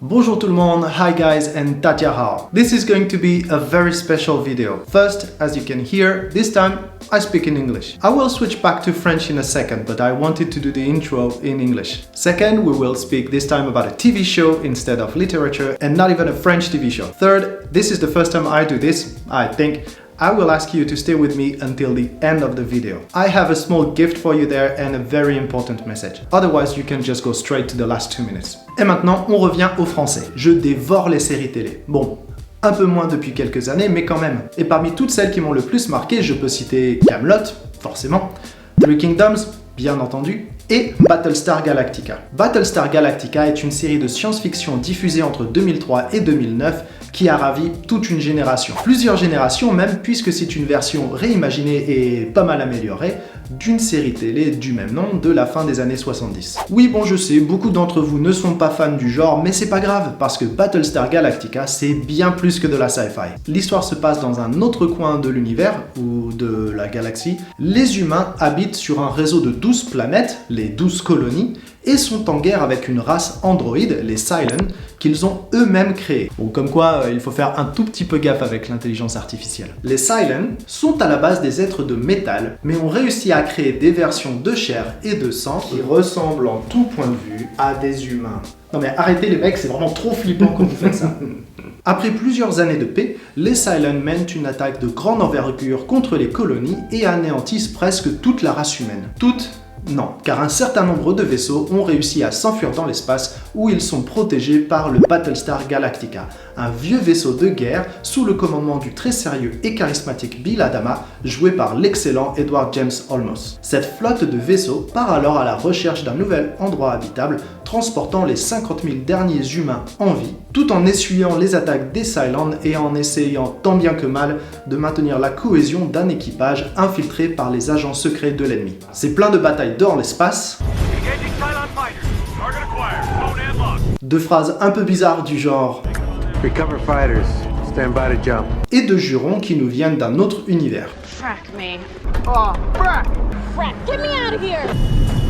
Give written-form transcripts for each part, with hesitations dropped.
Bonjour tout le monde, hi guys and Tatia Hao. This is going to be a very special video. First, as you can hear, this time I speak in English. I will switch back to French in a second, but I wanted to do the intro in English. Second, we will speak this time about a TV show instead of literature, and not even a French TV show. Third, this is the first time I do this, I think. I will ask you to stay with me until the end of the video. I have a small gift for you there and a very important message. Otherwise, you can just go straight to the last 2 minutes. Et maintenant, on revient au français. Je dévore les séries télé. Bon, un peu moins depuis quelques années, mais quand même. Et parmi toutes celles qui m'ont le plus marqué, je peux citer Kaamelott, forcément, Three Kingdoms, bien entendu, et Battlestar Galactica. Battlestar Galactica est une série de science-fiction diffusée entre 2003 et 2009 qui a ravi toute une génération. Plusieurs générations même, puisque c'est une version réimaginée et pas mal améliorée d'une série télé du même nom de la fin des années 70. Oui, bon, je sais, beaucoup d'entre vous ne sont pas fans du genre, mais c'est pas grave, parce que Battlestar Galactica, c'est bien plus que de la sci-fi. L'histoire se passe dans un autre coin de l'univers, ou de la galaxie. Les humains habitent sur un réseau de 12 planètes, les 12 colonies, et sont en guerre avec une race androïde, les Cylons, qu'ils ont eux-mêmes créés. Bon, comme quoi, il faut faire un tout petit peu gaffe avec l'intelligence artificielle. Les Cylons sont à la base des êtres de métal, mais ont réussi à créer des versions de chair et de sang qui ressemblent en tout point de vue à des humains. Non mais arrêtez les mecs, c'est vraiment trop flippant quand vous faites ça. Après plusieurs années de paix, les Cylons mènent une attaque de grande envergure contre les colonies et anéantissent presque toute la race humaine. Toute? Non, car un certain nombre de vaisseaux ont réussi à s'enfuir dans l'espace où ils sont protégés par le Battlestar Galactica, un vieux vaisseau de guerre sous le commandement du très sérieux et charismatique Bill Adama, joué par l'excellent Edward James Olmos. Cette flotte de vaisseaux part alors à la recherche d'un nouvel endroit habitable, transportant les 50 000 derniers humains en vie, tout en essuyant les attaques des Cylons et en essayant tant bien que mal de maintenir la cohésion d'un équipage infiltré par les agents secrets de l'ennemi. C'est plein de batailles dans l'espace, de phrases un peu bizarres du genre Recover fighters. Stand by to jump. et de jurons qui nous viennent d'un autre univers. Frack me. Oh, frack! Frack, get me out of here!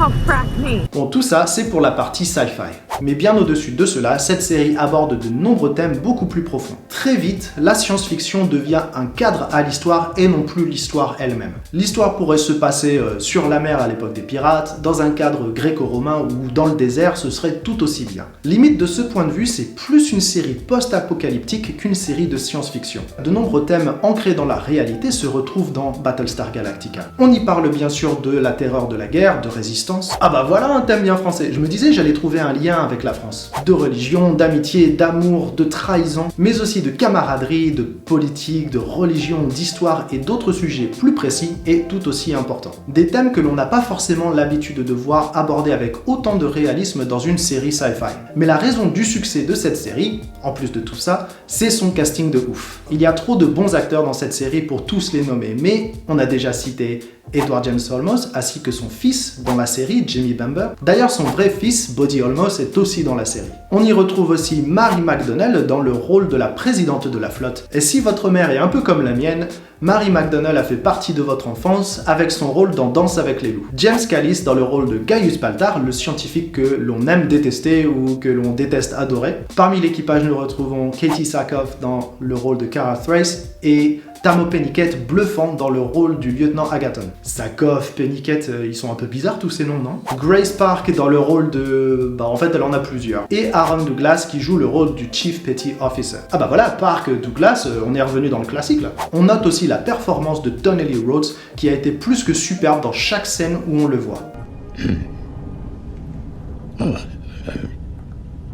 Oh, frack me. Bon, tout ça, c'est pour la partie sci-fi. Mais bien au-dessus de cela, cette série aborde de nombreux thèmes beaucoup plus profonds. Très vite, la science-fiction devient un cadre à l'histoire et non plus l'histoire elle-même. L'histoire pourrait se passer sur la mer à l'époque des pirates, dans un cadre gréco-romain ou dans le désert, ce serait tout aussi bien. Limite, de ce point de vue, c'est plus une série post-apocalyptique qu'une série de science-fiction. De nombreux thèmes ancrés dans la réalité se retrouvent dans Battlestar Galactica. On y parle bien sûr de la terreur de la guerre, de résistance. Ah bah voilà un thème bien français. Je me disais j'allais trouver un lien avec la France. De religion, d'amitié, d'amour, de trahison, mais aussi de camaraderie, de politique, de religion, d'histoire et d'autres sujets plus précis et tout aussi importants. Des thèmes que l'on n'a pas forcément l'habitude de voir abordés avec autant de réalisme dans une série sci-fi. Mais la raison du succès de cette série, en plus de tout ça, c'est son casting de ouf. Il y a trop de bons acteurs dans cette série pour tous les nommer, mais on a déjà cité Edward James Olmos, ainsi que son fils dans la série, Jimmy Bamber. D'ailleurs, son vrai fils, Buddy Olmos, est aussi dans la série. On y retrouve aussi Mary McDonnell dans le rôle de la présidente de la flotte. Et si votre mère est un peu comme la mienne, Mary McDonnell a fait partie de votre enfance avec son rôle dans Danse avec les loups. James Callis dans le rôle de Gaius Baltar, le scientifique que l'on aime détester ou que l'on déteste adorer. Parmi l'équipage, nous retrouvons Katie Sackhoff dans le rôle de Kara Thrace et Tamo Pennicott bluffant dans le rôle du lieutenant Agaton. Sackhoff, Pennicott, ils sont un peu bizarres tous ces noms, non? Grace Park dans le rôle de... en fait elle en a plusieurs. Et Aaron Douglas qui joue le rôle du Chief Petty Officer. Ah bah voilà, Park, Douglas, on est revenu dans le classique là. On note aussi la performance de Donnelly Rhodes qui a été plus que superbe dans chaque scène où on le voit.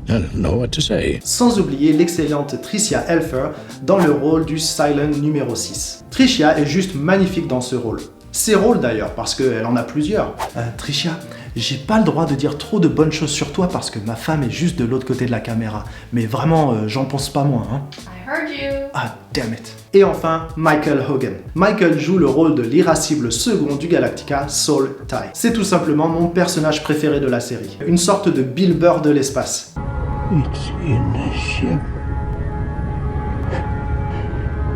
I don't know what to say. Sans oublier l'excellente Tricia Helfer dans le rôle du Cylon numéro 6. Tricia est juste magnifique dans ce rôle. Ses rôles d'ailleurs, parce qu'elle en a plusieurs. Tricia, j'ai pas le droit de dire trop de bonnes choses sur toi parce que ma femme est juste de l'autre côté de la caméra. Mais vraiment, j'en pense pas moins, hein. I heard you. Ah, damn it. Et enfin, Michael Hogan. Michael joue le rôle de l'irascible second du Galactica, Saul Tigh. C'est tout simplement mon personnage préféré de la série. Une sorte de Bill Burr de l'espace. It's in the ship.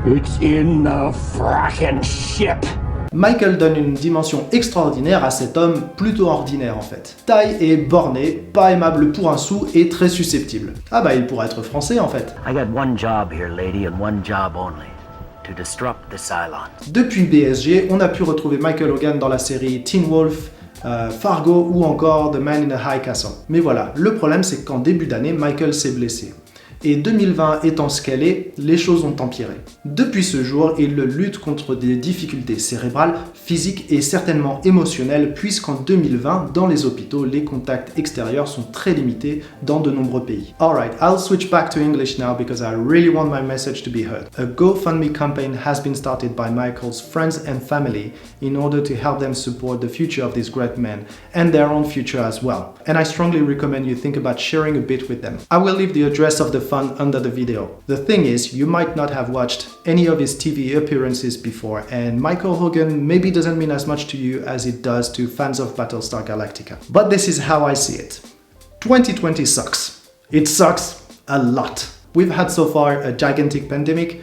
It's in the fracking ship. Michael donne une dimension extraordinaire à cet homme plutôt ordinaire en fait. Taille et borné, pas aimable pour un sou et très susceptible. Ah bah il pourrait être français en fait. I got one job here, lady, and one job only. To disrupt the Cylons. Depuis BSG, on a pu retrouver Michael Hogan dans la série Teen Wolf, Fargo ou encore The Man in a High Castle. Mais voilà, le problème c'est qu'en début d'année, Michael s'est blessé. Et 2020 étant ce qu'elle est, les choses ont empiré. Depuis ce jour, il lutte contre des difficultés cérébrales, physiques et certainement émotionnelles, puisqu'en 2020, dans les hôpitaux, les contacts extérieurs sont très limités dans de nombreux pays. Alright, I'll switch back to English now because I really want my message to be heard. A GoFundMe campaign has been started by Michael's friends and family in order to help them support the future of this great man and their own future as well. And I strongly recommend you think about sharing a bit with them. I will leave the address of the fund under the video. The thing is, you might not have watched any of his TV appearances before, and Michael Hogan maybe doesn't mean as much to you as it does to fans of Battlestar Galactica. But this is how I see it. 2020 sucks. It sucks a lot. We've had so far a gigantic pandemic,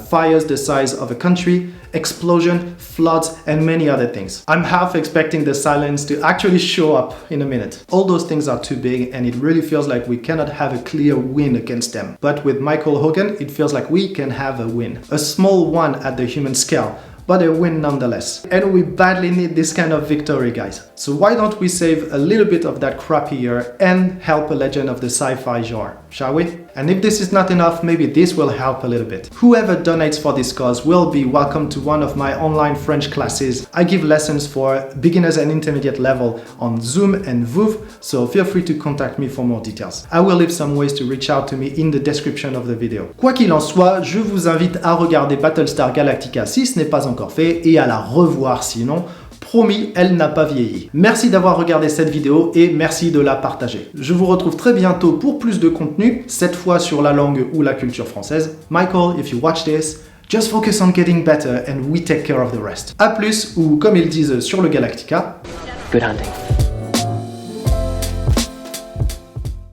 fires the size of a country, explosion, floods, and many other things. I'm half expecting the Cylons to actually show up in a minute. All those things are too big and it really feels like we cannot have a clear win against them. But with Michael Hogan, it feels like we can have a win. A small one at the human scale, but a win nonetheless. And we badly need this kind of victory, guys. So why don't we save a little bit of that crappy year and help a legend of the sci-fi genre, shall we? And if this is not enough, maybe this will help a little bit. Whoever donates for this cause will be welcome to one of my online French classes. I give lessons for beginners and intermediate level on Zoom and VooV, so feel free to contact me for more details. I will leave some ways to reach out to me in the description of the video. Quoi qu'il en soit, je vous invite à regarder Battlestar Galactica si ce n'est pas encore fait et à la revoir sinon. Promis, elle n'a pas vieilli. Merci d'avoir regardé cette vidéo et merci de la partager. Je vous retrouve très bientôt pour plus de contenu, cette fois sur la langue ou la culture française. Michael, if you watch this, just focus on getting better and we take care of the rest. A plus, ou comme ils disent sur le Galactica, Good hunting.